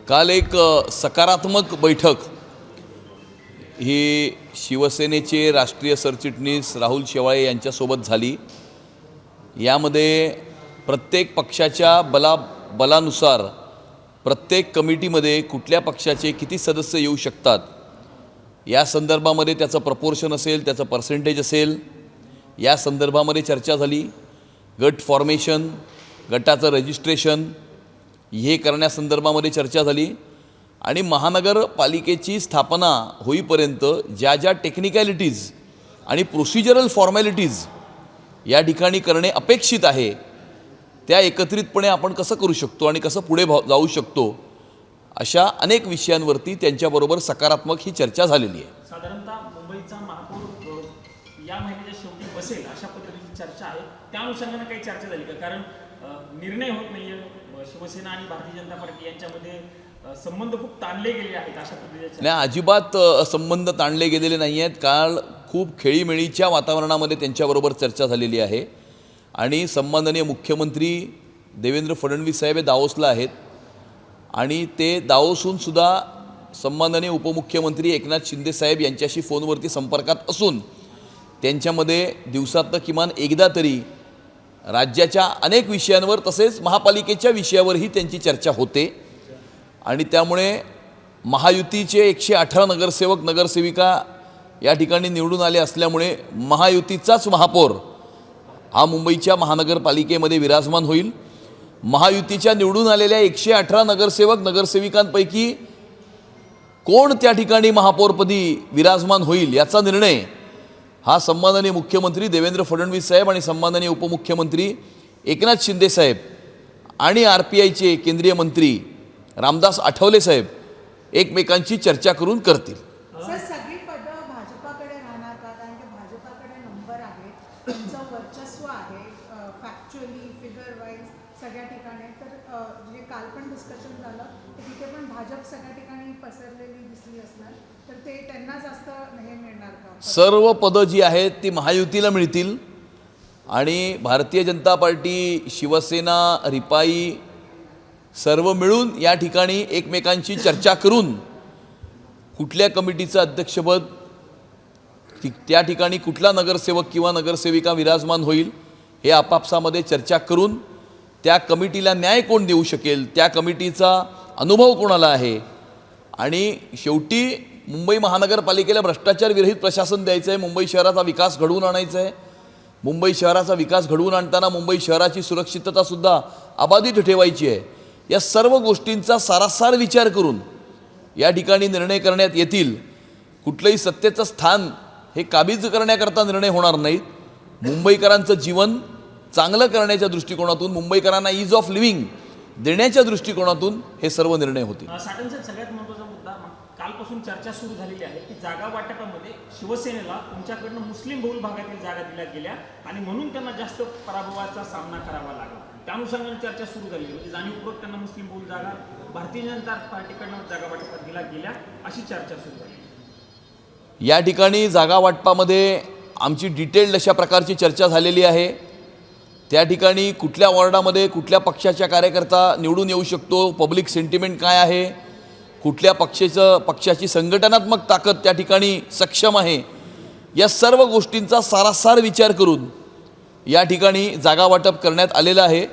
काल एक सकारात्मक बैठक ही शिवसेनेचे राष्ट्रीय सरचिटणीस राहुल शेवाळे यांच्यासोबत झाली। यामध्ये प्रत्येक पक्षाच्या बलानुसार प्रत्येक कमिटीमध्ये कुठल्या पक्षाचे किती सदस्य येऊ शकतात या संदर्भामध्ये त्याचं प्रपोर्शन असेल, त्याचं पर्सेंटेज असेल, या संदर्भामध्ये चर्चा झाली। गट फॉर्मेशन, गटाचं रजिस्ट्रेशन हे करण्यासंदर्भामध्ये चर्चा झाली आणि महानगरपालिकेची स्थापना होईपर्यंत ज्या ज्या टेक्निकॅलिटीज आणि प्रोसिजरल फॉर्मॅलिटीज या ठिकाणी करणे अपेक्षित आहे त्या एकत्रितपणे आपण कसं करू शकतो आणि कसं पुढे जाऊ शकतो अशा अनेक विषयांवरती त्यांच्याबरोबर सकारात्मक ही चर्चा झालेली आहे। साधारणतः मुंबईचा महापौर या महिन्याच्या शेवटी बसेल अशा पद्धतीची चर्चा आहे। त्या अनुषंगाने काही चर्चा झाली का? कारण निर्णय होत नाहीये, शिवसेना आणि भारतीय जनता पार्टी यांच्यामध्ये संबंध खूप ताणले गेले आहेत अशा पद्धतीचे। नाही, अजिबात संबंध ताणले गेलेले नाही आहेत। काल खूप खेळीमेळीच्या वातावरणामध्ये त्यांच्याबरोबर चर्चा झालेली आहे आणि सन्माननीय मुख्यमंत्री देवेंद्र फडणवीस साहेब हे दावोसला आहेत आणि ते दावोसून सुद्धा सन्माननीय उपमुख्यमंत्री एकनाथ शिंदे साहेब यांच्याशी फोनवरती संपर्कात असून त्यांच्यामध्ये दिवसातनं किमान एकदा तरी राज्याच्या अनेक विषयांवर तसेच महापालिकेच्या विषयावरही त्यांची चर्चा होते आणि त्यामुळे महायुतीचे 118 नगरसेवक नगरसेविका या ठिकाणी निवडून आले असल्यामुळे महायुतीचाच महापौर हा मुंबईच्या महानगरपालिकेमध्ये विराजमान होईल। महायुतीच्या निवडून आलेल्या 118 नगरसेवक नगरसेविकांपैकी कोण त्या ठिकाणी महापौरपदी विराजमान होईल याचा निर्णय हा सन्माननीय मुख्यमंत्री देवेंद्र फडणवीस साहेब आणि सन्माननीय उपमुख्यमंत्री एकनाथ शिंदे साहेब आणि RPIचे केंद्रीय मंत्री रामदास आठवले साहेब एकमेकांची चर्चा करून करतील। सर, सगळी पदं भाजपाकडे राहणार का? कारण की भाजपाकडे नंबर आहे, त्यांचं वर्चस्व आहे फॅक्च्युअली, फिगर वाईज सगळ्या ठिकाणी। तर जे काल पण डिस्कशन झालं तर तिथे पण भाजप सगळ्या ठिकाणी पसरलेली दिसली असणार, तर ते त्यांना जास्त हे मिळणार का? सर्व पदं जी आहेत ती महायुतीला मिळतील आणि भारतीय जनता पार्टी, शिवसेना, रिपाई सर्व मिळून या ठिकाणी एकमेकांची चर्चा करून कुठल्या कमिटीचं अध्यक्षपद, त्या ठिकाणी कुठला नगरसेवक किंवा नगरसेविका विराजमान होईल हे आपापसामध्ये चर्चा करून त्या कमिटीला न्याय कोण देऊ शकेल, त्या कमिटीचा अनुभव कोणाला आहे आणि शेवटी मुंबई महानगरपालिकेला भ्रष्टाचार विरहित प्रशासन द्यायचं आहे, मुंबई शहराचा विकास घडवून आणायचा आहे। मुंबई शहराचा विकास घडवून आणताना मुंबई शहराची सुरक्षिततासुद्धा अबाधित ठेवायची आहे। या सर्व गोष्टींचा सारासार विचार करून या ठिकाणी निर्णय करण्यात येतील। कुठलंही सत्तेचं स्थान हे काबीज करण्याकरता निर्णय होणार नाहीत। मुंबईकरांचं जीवन चांगलं करण्याच्या दृष्टिकोनातून, मुंबईकरांना ईज ऑफ लिव्हिंग देण्याच्या दृष्टिकोनातून हे सर्व निर्णय होतील। साठन साहेब, सगळ्यात महत्त्वाचा मुद्दा कालपासून चर्चा सुरू झालेली आहे की जागा वाटपामध्ये शिवसेनेला तुमच्याकडनं मुस्लिम बहुल भागातील जागा दिल्या गेल्या आणि म्हणून त्यांना जास्त पराभवाचा सामना करावा लागला। त्या अनुषंगाने चर्चा सुरू झाली, म्हणजे जाणीवपूर्वक त्यांना मुस्लिम बहुल जागा भारतीय जनता पार्टीकडनं जागा वाटपात दिल्या गेल्या अशी चर्चा सुरू झाली। या ठिकाणी जागा वाटपामध्ये आमची डिटेल्ड अशा प्रकारची चर्चा झालेली आहे। त्या ठिकाणी कुठल्या वॉर्डामध्ये कुठल्या पक्षाच्या कार्यकर्ता निवडून येऊ शकतो, पब्लिक सेंटिमेंट काय आहे, कुठल्या पक्षाची संघटनात्मक ताकद त्या ठिकाणी सक्षम आहे, या सर्व गोष्टींचा सारासार विचार करून या ठिकाणी जागा वाटप करण्यात आलेलं आहे।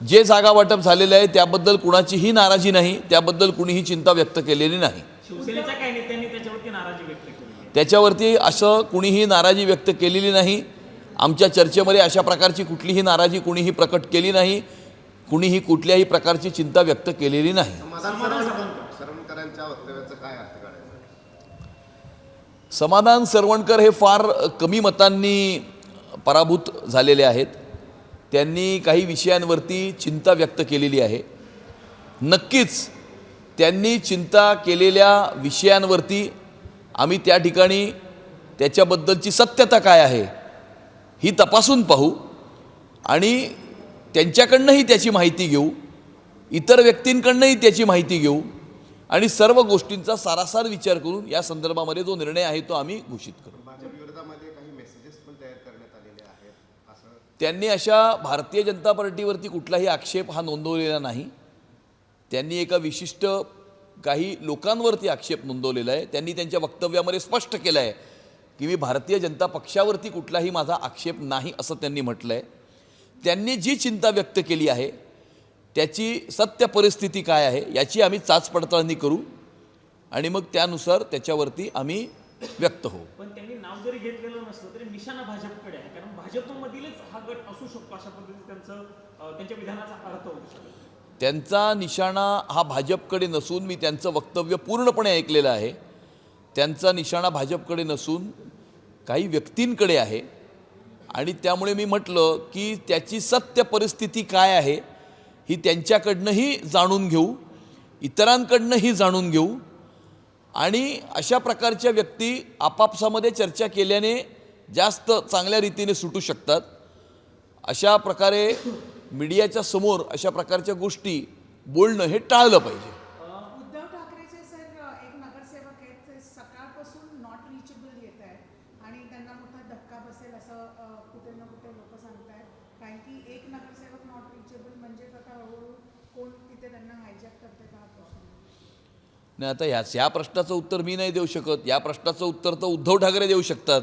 जे जागा वाटप झालेलं आहे त्याबद्दल कुणाचीही नाराजी नाही, त्याबद्दल कुणीही चिंता व्यक्त केलेली नाही। शिवसेनेच्या काही नेत्यांनी त्याच्यावरती नाराजी व्यक्त केली, त्याच्यावरती असं कुणीही नाराजी व्यक्त केलेली नाही। आमच्या चर्चेमध्ये अशा प्रकारची कुठलीही नाराजी कुणीही प्रकट केली नाही, कुणीही कुठल्याही प्रकारची चिंता व्यक्त केलेली नाही। समाधान सरवणकर हे फार कमी मतांनी पराभूत झालेले आहेत। त्यांनी काही विषयांवरती चिंता व्यक्त केलेली आहे। नक्कीच त्यांनी चिंता केलेल्या विषयांवरती आम्ही त्या ठिकाणी त्याच्याबद्दलची सत्यता काय आहे ही तपासून पाहू आणि त्यांच्याकडनंही त्याची माहिती घेऊ, इतर व्यक्तींकडनंही त्याची माहिती घेऊ आणि सर्व गोष्टींचा सारासार विचार करून या संदर्भामध्ये जो निर्णय आहे तो आम्ही घोषित करू। त्यांनी अशा भारतीय जनता पार्टीवरती कुठलाही आक्षेप हा नोंदवलेला नाही। त्यांनी एका विशिष्ट काही लोकांवरती आक्षेप नोंदवलेला आहे. त्यांनी त्यांच्या वक्तव्यामध्ये स्पष्ट केलं आहे की मी भारतीय जनता पक्षावरती कुठलाही माझा आक्षेप नाही असं त्यांनी म्हटलं आहे. त्यांनी जी चिंता व्यक्त केली आहे त्याची सत्य परिस्थिती काय आहे याची आम्ही चाचपडताळणी करू आणि मग त्यानुसार त्याच्यावरती आम्ही व्यक्त होऊ. पण त्यांनी नाव जरी घेतलेलं नसलं तरी निशाणा भाजपकडे आहे, कारण भाजपमधीलच हा गट असू शकतो अशा पद्धतीने त्यांच्या विधानाचा अर्थ होऊ शकतो. त्यांचा निशाणा हा भाजपकडे नसून मी त्यांचं वक्तव्य पूर्णपणे ऐकलेलं आहे. त्यांचा निशाणा भाजपकडे नसून काही व्यक्तींकडे आहे आणि त्यामुळे मी म्हटलं की त्याची सत्य परिस्थिती काय आहे ही त्यांच्याकडनंही जाणून घेऊ, इतरांकडनंही जाणून घेऊ आणि अशा प्रकारच्या व्यक्ती आपापसामध्ये चर्चा केल्याने जास्त चांगल्या रीतीने सुटू शकतात. अशा प्रकारे मीडियाच्या समोर अशा प्रकारच्या गोष्टी बोलणं हे टाळलं पाहिजे. उद्धव ठाकरेचे सर एक नगरसेवक आहेत ते सकाळपासून नॉट रिचेबल येत आहेत आणि त्यांना मोठा धक्का बसेल असं कुठे ना कुठे लोक सांगतायत, कारण की एक नगरसेवक नॉट रिचेबल म्हणजेच आता हळूहळू कोण तिथे त्यांना हायजॅक करते हा प्रश्न. नाही, आता या प्रश्नाचं उत्तर मी नाही देऊ शकत. या प्रश्नाचं उत्तर तर उद्धव ठाकरे देऊ शकतात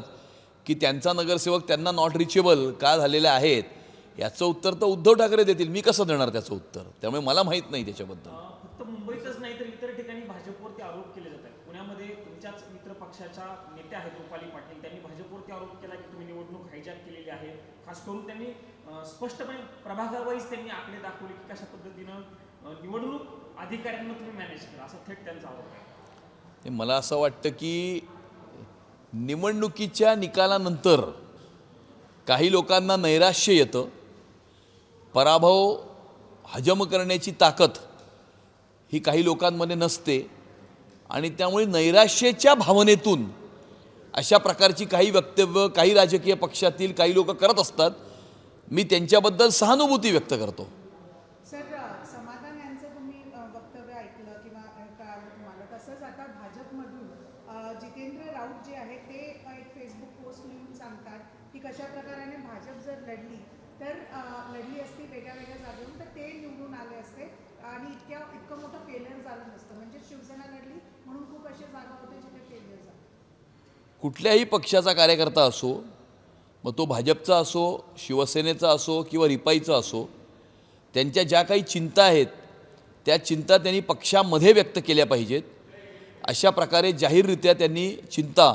की त्यांचा नगरसेवक त्यांना नॉट रिचेबल का झालेले आहेत याचं उत्तर तर उद्धव ठाकरे देतील. मी कसं देणार त्याचं उत्तर? त्यामुळे मला माहीत नाही त्याच्याबद्दल. फक्त मुंबईतच नाही तर इतर ठिकाणी भाजपवरती आरोप केले जात आहेत. पुण्यामध्ये तुमच्याच मित्र पक्षाच्या नेत्या आहेत रुपाली पाटील, त्यांनी भाजपवरती आरोप केला की तुम्ही निवडणूक हायजॅक केलेली आहे. खास करून त्यांनी स्पष्टपणे प्रभागावाईज त्यांनी आकडे दाखवले की कशा पद्धतीनं निवडणूक अधिकाऱ्यांना तुम्ही मॅनेज करा, असा थेट त्यांचा आरोप आहे. मला असं वाटतं की निवडणुकीच्या निकालानंतर काही लोकांना नैराश्य येतं. पराभव हजम करण्याची ताकद ही काही लोकांमध्ये नसते आणि त्यामुळे नैराश्याच्या भावनेतून अशा प्रकारची काही वक्तव्य काही राजकीय पक्षातील काही लोक करत असतात. मी त्यांच्याबद्दल सहानुभूती व्यक्त करतो. सर समाधान यांचं तुम्ही वक्तव्य ऐकलं किंवा कळालं तुम्हाला, तसंच आता भाजपमधून जितेंद्र राऊत जे आहेत ते एक फेसबुक पोस्ट लिहून सांगतात की कशा प्रकाराने भाजप जर लढली असती वेगळ्या वेगळ्या जागेवरून तर ते निवडून आले असते आणि इतकं मोठं फेलियर झालं नसतं. म्हणजे शिवसेना लढली म्हणून खूप अशा जागा होत्या जिथे फेलियर झालं. कुठल्याही पक्षाचा कार्यकर्ता असो, मग तो भाजपचा असो, शिवसेनेचा असो किंवा रिपाईचा असो, त्यांच्या ज्या काही चिंता आहेत त्या चिंता त्यांनी पक्षामध्ये व्यक्त केल्या पाहिजेत. अशा प्रकारे जाहीररित्या त्यांनी चिंता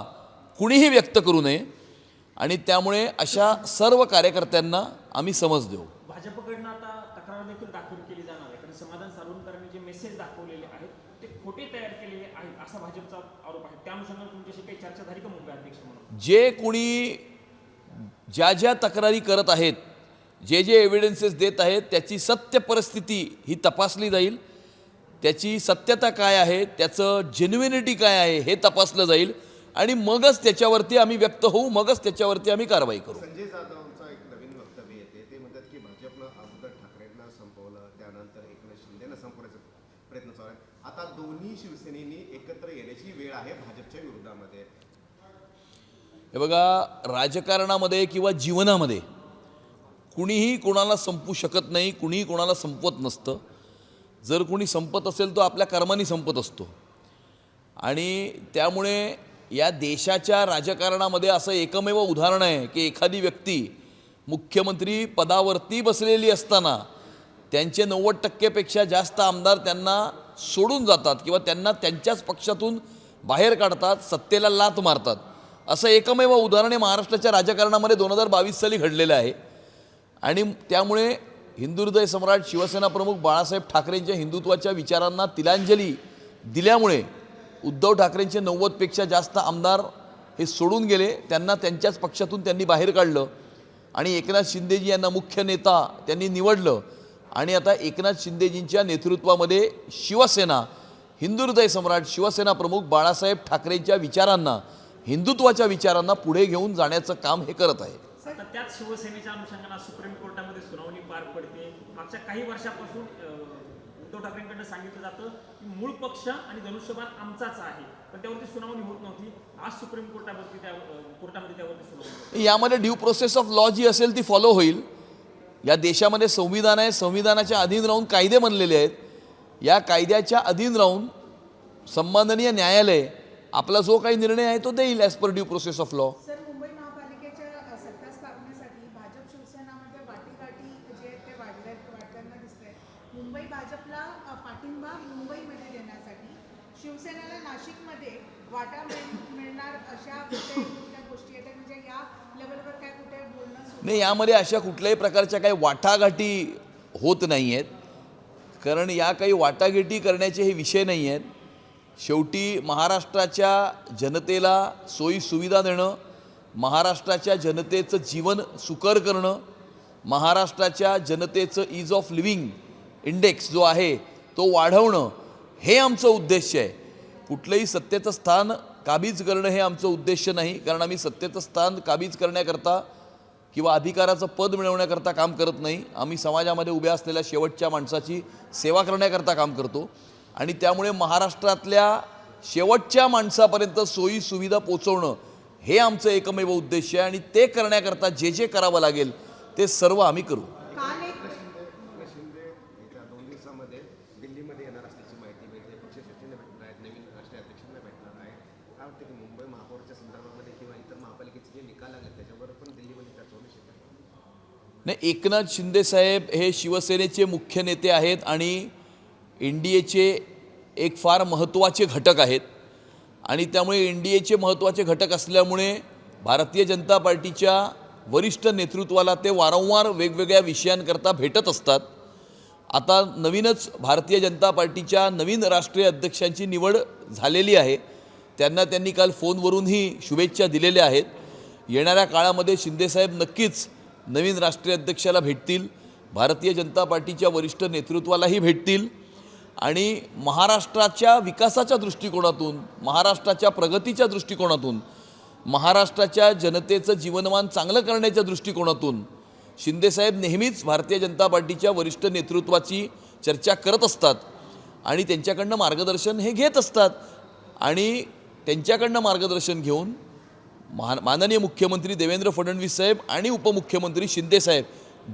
कुणीही व्यक्त करू नये आणि त्यामुळे अशा सर्व कार्यकर्त्यांना आम्ही समज देऊ. भाजपकडनं आता तक्रार देखील दाखल केली जाणार आहे, कारण समाधान सावंतकरांनी जे मेसेज दाखवलेले आहेत ते खोटे तयार केलेले आहेत असा भाजपचा आरोप आहे. त्या अनुषंगाने तुमच्याशी काही चर्चा झाली का मुंबई अध्यक्ष म्हणून? जे कोणी ज्या तक्रारी करत आहेत, जे एव्हिडन्सेस देत आहेत त्याची सत्य परिस्थिती ही तपासली जाईल. त्याची सत्यता काय आहे, त्याचं जेन्युइनिटी काय आहे हे तपासलं जाईल आणि मगच त्याच्यावरती आम्ही व्यक्त होऊ, मगच त्याच्यावरती आम्ही कारवाई करू. संजय जाधवचा एक नवीन वक्तव्य येते. ते म्हणतात की भाजपनं अगोदर ठाकरेंना संपवलं, त्यानंतर एकनाथ शिंदेना संपवण्याचा प्रयत्न चालू आहे. आता दोन्ही शिवसेनेनी एकत्र येण्याची वेळ आहे भाजपच्या विरोधामध्ये. हे बघा, राजकारणामध्ये किंवा जीवनामध्ये कुणीही कोणाला संपू शकत नाही, कुणीही कोणाला संपवत नसतं. जर कोणी संपत असेल तो आपल्या कर्माने संपत असतो आणि त्यामुळे या देशाच्या राजकारणामध्ये असं एकमेव उदाहरण आहे की एखादी व्यक्ती मुख्यमंत्री पदावरती बसलेली असताना त्यांचे 90% जास्त आमदार त्यांना सोडून जातात किंवा त्यांना त्यांच्याच पक्षातून बाहेर काढतात, सत्तेला लाथ मारतात. असं एकमेव उदाहरण हे महाराष्ट्राच्या राजकारणामध्ये 2022 साली घडलेलं आहे आणि त्यामुळे हिंदू हृदय सम्राट शिवसेना प्रमुख बाळासाहेब ठाकरेंच्या हिंदुत्वाच्या विचारांना तिलांजली दिल्यामुळे उद्धव ठाकरेंचे 90% जास्त आमदार हे सोडून गेले, त्यांना त्यांच्याच पक्षातून त्यांनी बाहेर काढलं आणि एकनाथ शिंदेजी यांना मुख्य नेता त्यांनी निवडलं आणि आता एकनाथ शिंदेजींच्या नेतृत्वामध्ये शिवसेना हिंदू हृदय सम्राट शिवसेना प्रमुख बाळासाहेब ठाकरेंच्या विचारांना, हिंदुत्वाच्या विचारांना पुढे घेऊन जाण्याचं काम हे करत आहे. आता त्याच शिवसेनेच्या अनुषंगाने सुप्रीम कोर्टामध्ये सुनावणी पार पडते. मागच्या काही वर्षापासून उद्धव ठाकरेंकडनं सांगितलं जातं की मूळ पक्ष आणि धनुष्यबाण आमचाच आहे, पण त्यावरती सुनावणी होत नव्हती. आज सुप्रीम कोर्टामध्ये त्यावरती सुनावणी. यामध्ये ड्यू प्रोसेस ऑफ लॉ जी असेल ती फॉलो होईल. या देशामध्ये संविधान आहे, संविधानाच्या अधीन राहून कायदे बनलेले आहेत. या कायद्याच्या अधीन राहून सन्माननीय न्यायालय आपला जो काही निर्णय आहे तो देईल as per due process of law. Sir, Mumbai महापालिकेच्या सत्ता स्थापनेसाठी भाजप शिवसेनामध्ये वाटीघाटी जे आहेत ते वाढताना दिसतंय. मुंबई भाजपला पाठिंबा मुंबईमध्ये देण्यासाठी शिवसेनेला नाशिकमध्ये वाटा मिळणार अशा कुठल्या गोष्टी आहेत म्हणजे या लेवलवर काय कुठे बोलणं सुरू नाही, यामध्ये अशा कुठल्याही प्रकारच्या काही वाटाघाटी होत नाही आहेत, कारण या काही वाटाघाटी करण्याचे हे विषय नाही आहेत. शेवटी महाराष्ट्राच्या जनतेला सोयी सुविधा देणं, महाराष्ट्राच्या जनतेचं जीवन सुकर करणं, महाराष्ट्राच्या जनतेचं ईज ऑफ लिव्हिंग इंडेक्स जो आहे तो वाढवणं हे आमचं उद्देश आहे. कुठलंही सत्तेचं स्थान काबीज करणं हे आमचं उद्देश नाही, कारण आम्ही सत्तेचं स्थान काबीज करण्याकरता किंवा अधिकाराचं पद मिळवण्याकरता काम करत नाही. आम्ही समाजामध्ये उभ्या असलेल्या शेवटच्या माणसाची सेवा करण्याकरता काम करतो आणि त्यामुळे महाराष्ट्रातल्या शेवटच्या माणसापर्यंत सोयी सुविधा पोचवणं हे आमचं एकमेव उद्देश आहे आणि ते करण्याकरता जे जे करावं लागेल ते सर्व आम्ही करू. काल एक एकनाथ शिंदे येत्या 2 दिवसामध्ये दिल्लीमध्ये येणार असल्याची माहिती मिळते. पक्ष शिवसेना भेटणार आहेत, नवीन राष्ट्रीय अध्यक्षांना भेटणार आहे. काय वाटतं की मुंबई महापौरच्या संदर्भामध्ये किंवा इतर महापालिकेचे जे निकाल लागले त्याच्यावर पण दिल्लीमध्ये चर्चा होणं शक्य आहे? नाही, एकनाथ शिंदे साहेब हे शिवसेनेचे मुख्य नेते आहेत आणि NDAचे एक फार महत्त्वाचे घटक आहेत आणि त्यामुळे NDAचे महत्त्वाचे घटक असल्यामुळे भारतीय जनता पार्टीच्या वरिष्ठ नेतृत्वाला ते वारंवार वेगवेगळ्या विषयांकरता भेटत असतात. आता नवीनच भारतीय जनता पार्टीच्या नवीन राष्ट्रीय अध्यक्षांची निवड झालेली आहे. त्यांनी काल फोनवरूनही शुभेच्छा दिलेल्या आहेत. येणाऱ्या काळामध्ये शिंदेसाहेब नक्कीच नवीन राष्ट्रीय अध्यक्षाला भेटतील, भारतीय जनता पार्टीच्या वरिष्ठ नेतृत्वालाही भेटतील आणि महाराष्ट्राच्या विकासाच्या दृष्टिकोनातून, महाराष्ट्राच्या प्रगतीच्या दृष्टिकोनातून, महाराष्ट्राच्या जनतेचं जीवनमान चांगलं करण्याच्या दृष्टिकोनातून शिंदेसाहेब नेहमीच भारतीय जनता पार्टीच्या वरिष्ठ नेतृत्वाची चर्चा करत असतात आणि त्यांच्याकडनं मार्गदर्शन हे घेत असतात आणि त्यांच्याकडनं मार्गदर्शन घेऊन माननीय मुख्यमंत्री देवेंद्र फडणवीस साहेब आणि उपमुख्यमंत्री शिंदेसाहेब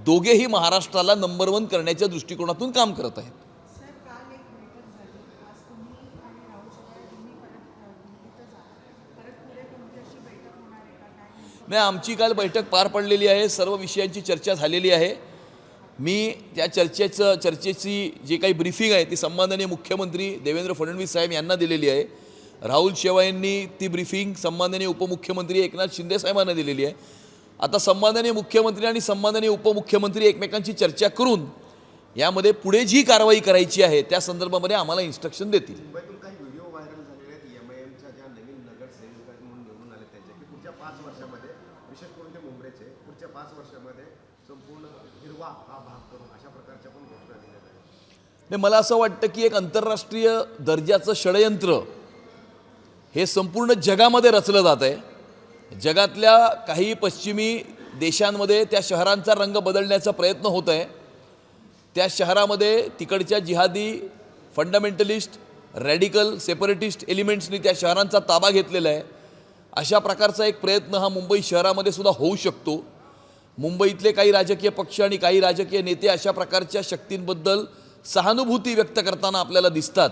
दोघेही महाराष्ट्राला नंबर 1 करण्याच्या दृष्टिकोनातून काम करत आहेत. सर, काल एक बैठक झाली. आज तुम्ही आणि राहुल शेवाळे तुम्ही दिल्लीतच आहात. परत पुढे तुमची अशी बैठक होणार आहे का काय? नाही, आमची काल बैठक पार पडलेली आहे. सर्व विषयांची चर्चा झालेली आहे. मी त्या चर्चेची जी काही ब्रीफिंग आहे ती सन्माननीय मुख्यमंत्री देवेंद्र फडणवीस साहेब यांना दिलेली आहे. राहुल शेवाळेंनी ती ब्रीफिंग सन्माननीय उपमुख्यमंत्री एकनाथ शिंदे साहेबांना दिलेली आहे. आता सन्माननीय मुख्यमंत्री आणि सन्माननीय उपमुख्यमंत्री एकमेकांची चर्चा करून यामध्ये पुढे जी कारवाई करायची आहे त्या संदर्भामध्ये आम्हाला इन्स्ट्रक्शन देतील. मुंबईतून काही व्हिडिओ व्हायरल झालेले आहेत MIMच्या ज्या नवीन नगरसेविका म्हणून निवडून आले त्यांच्या की पुढच्या 5 वर्षामध्ये, विशेष करून ते मुंबईचे, पुढच्या 5 वर्षामध्ये संपूर्ण हिरवा हा भाग करून अशा प्रकारच्या पण घोषणा दिल्या आहेत. नाही, मला असं वाटतं की एक आंतरराष्ट्रीय दर्जाचं षडयंत्र हे संपूर्ण जगामध्ये रचलं जात आहे. जगातल्या काही पश्चिमी देशांमध्ये त्या शहरांचा रंग बदलण्याचा प्रयत्न होत आहे. त्या शहरामध्ये तिकडच्या जिहादी, फंडामेंटलिस्ट, रॅडिकल, सेपरेटिस्ट एलिमेंट्सनी त्या शहरांचा ताबा घेतलेला आहे. अशा प्रकारचा एक प्रयत्न हा मुंबई शहरामध्ये सुद्धा होऊ शकतो. मुंबईतले काही राजकीय पक्ष आणि काही राजकीय नेते अशा प्रकारच्या शक्तींबद्दल सहानुभूती व्यक्त करताना आपल्याला दिसतात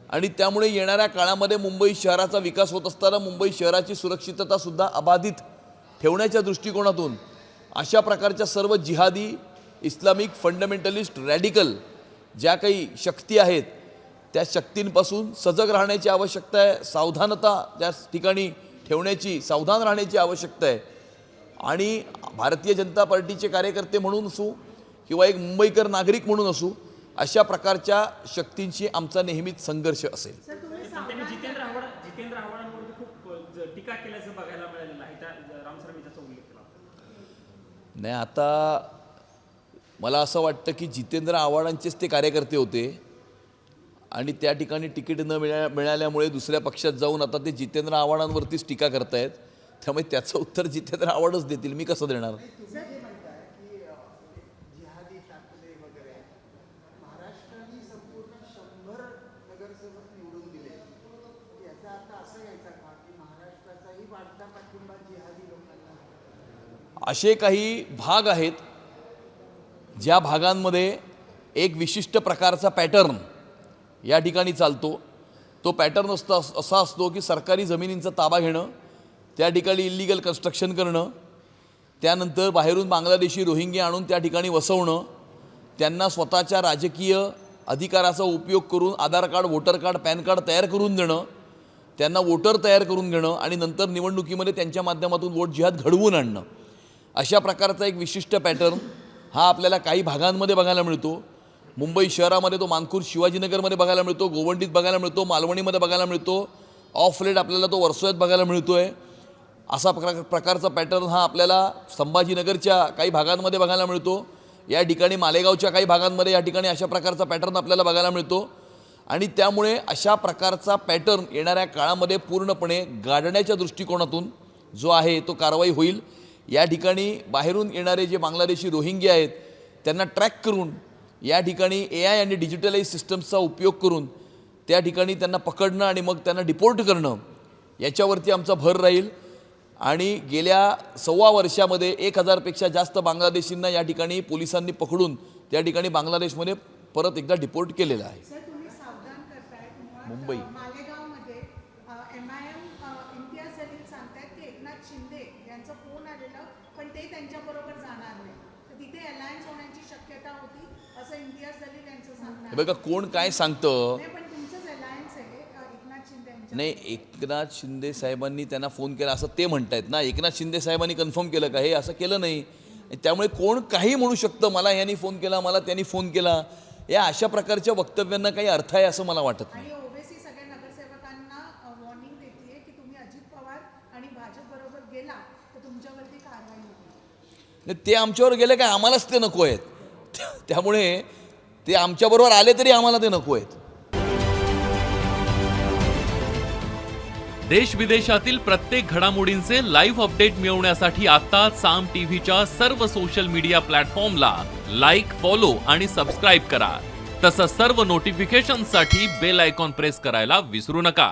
आणि त्यामुळे येणाऱ्या काळामध्ये मुंबई शहराचा विकास होत असताना मुंबई शहराची सुरक्षिततासुद्धा अबाधित ठेवण्याच्या दृष्टिकोनातून अशा प्रकारच्या सर्व जिहादी, इस्लामिक, फंडामेंटलिस्ट, रॅडिकल ज्या काही शक्ती आहेत त्या शक्तींपासून सजग राहण्याची आवश्यकता आहे. सावधानता त्या ठिकाणी ठेवण्याची, सावधान राहण्याची आवश्यकता आहे आणि भारतीय जनता पार्टीचे कार्यकर्ते म्हणून असू किंवा एक मुंबईकर नागरिक म्हणून असू अशा प्रकारच्या शक्तींशी आमचा नेहमीच संघर्ष असेल. सर, तुम्ही त्यांनी जितेंद्र आव्हाडांवरती खूप टीका केल्याचं बघायला मिळालेलं आहे. त्या राम सरांनी त्याचा उल्लेख केला. नाही, आता मला असं वाटतं की जितेंद्र आव्हाडांचेच ते कार्यकर्ते होते आणि त्या ठिकाणी तिकीट न मिळाल्यामुळे दुसऱ्या पक्षात जाऊन आता ते जितेंद्र आव्हाडांवरतीच टीका करतायत. त्यामुळे त्याचं उत्तर जितेंद्र आव्हाडच देतील, मी कसं देणार? असे काही भाग आहेत ज्या भागांमध्ये एक विशिष्ट प्रकारचा पॅटर्न या ठिकाणी चालतो. तो पॅटर्न असा असतो की सरकारी जमिनींचा ताबा घेणं, त्या ठिकाणी इल्लिगल कन्स्ट्रक्शन करणं, त्यानंतर बाहेरून बांगलादेशी रोहिंग्या आणून त्या ठिकाणी वसवणं, त्यांना स्वतःच्या राजकीय अधिकाराचा उपयोग करून Aadhaar card, voter card, PAN card तयार करून देणं, त्यांना वोटर तयार करून घेणं आणि नंतर निवडणुकीमध्ये त्यांच्या माध्यमातून वोट जिहाद घडवून आणणं, अशा प्रकारचा एक विशिष्ट पॅटर्न हा आपल्याला काही भागांमध्ये बघायला मिळतो. मुंबई शहरामध्ये तो मानखुर्द शिवाजीनगरमध्ये बघायला मिळतो, गोवंडीत बघायला मिळतो, मालवणीमध्ये बघायला मिळतो, ऑफ लेट आपल्याला तो वर्सोळ्यात बघायला मिळतो आहे. असा प्रकारचा पॅटर्न हा आपल्याला संभाजीनगरच्या काही भागांमध्ये बघायला मिळतो. या ठिकाणी मालेगावच्या काही भागांमध्ये या ठिकाणी अशा प्रकारचा पॅटर्न आपल्याला बघायला मिळतो. आणि त्यामुळे अशा प्रकारचा पॅटर्न येणाऱ्या काळामध्ये पूर्णपणे गाडण्याच्या दृष्टिकोनातून जो आहे तो कारवाई होईल. या ठिकाणी बाहेरून येणारे जे बांगलादेशी रोहिंग्या आहेत त्यांना ट्रॅक करून या ठिकाणी AI आणि डिजिटलाइज सिस्टम्सचा उपयोग करून त्या ठिकाणी त्यांना पकडणं आणि मग त्यांना डिपोर्ट करणं, याच्यावरती आमचा भर राहील. आणि गेल्या 1.25 वर्षामध्ये 1000पेक्षा जास्त बांगलादेशींना या ठिकाणी पोलिसांनी पकडून त्या ठिकाणी बांगलादेशमध्ये परत एकदा डिपोर्ट केलेलं आहे. सर, तुम्ही सावधान करताय. मुंबई. मालेगावमध्ये MIM इम्तियाज जलील सांगतायत की एकनाथ शिंदे यांचा फोन आलेला, पण ते त्यांच्याबरोबर जाणार नाही. तर तिथे अलायन्स होण्याची शक्यता होती असं इम्तियाज जलील यांचं सांगणं हे बघा कोण काय सांगतं. नाही, पण तुमचंच अलायन्स आहे एकनाथ शिंदे यांच्या. नाही, एकनाथ शिंदे साहेबांनी त्यांना फोन केला असं ते म्हणतायत ना. एकनाथ शिंदे साहेबांनी कन्फर्म केलं का? हे असं केलं नाही. त्यामुळे कोण काही म्हणू शकतं, मला यांनी फोन केला, मला त्यांनी फोन केला, या अशा प्रकारच्या वक्तव्यांना काही अर्थ आहे असं मला वाटत नाही. आणि ओबीसी सगळ्या नगरसेवकांना वॉर्निंग देते की तुम्ही अजित पवार आणि भाजप बरोबर गेला तर तुमच्यावरती कारवाई होईल. ते आमच्यावर गेले काय, आम्हालाच ते नको आहेत. त्यामुळे ते आमच्याबरोबर आले तरी आम्हाला ते नको आहेत. देश विदेशातील प्रत्येक घडामोडींचे लाईव्ह अपडेट मिळवण्यासाठी आता साम टीव्हीच्या सर्व सोशल मीडिया प्लॅटफॉर्मला लाईक, फॉलो आणि सबस्क्राईब करा. तसंच सर्व नोटिफिकेशनसाठी बेल आयकॉन प्रेस करायला विसरू नका.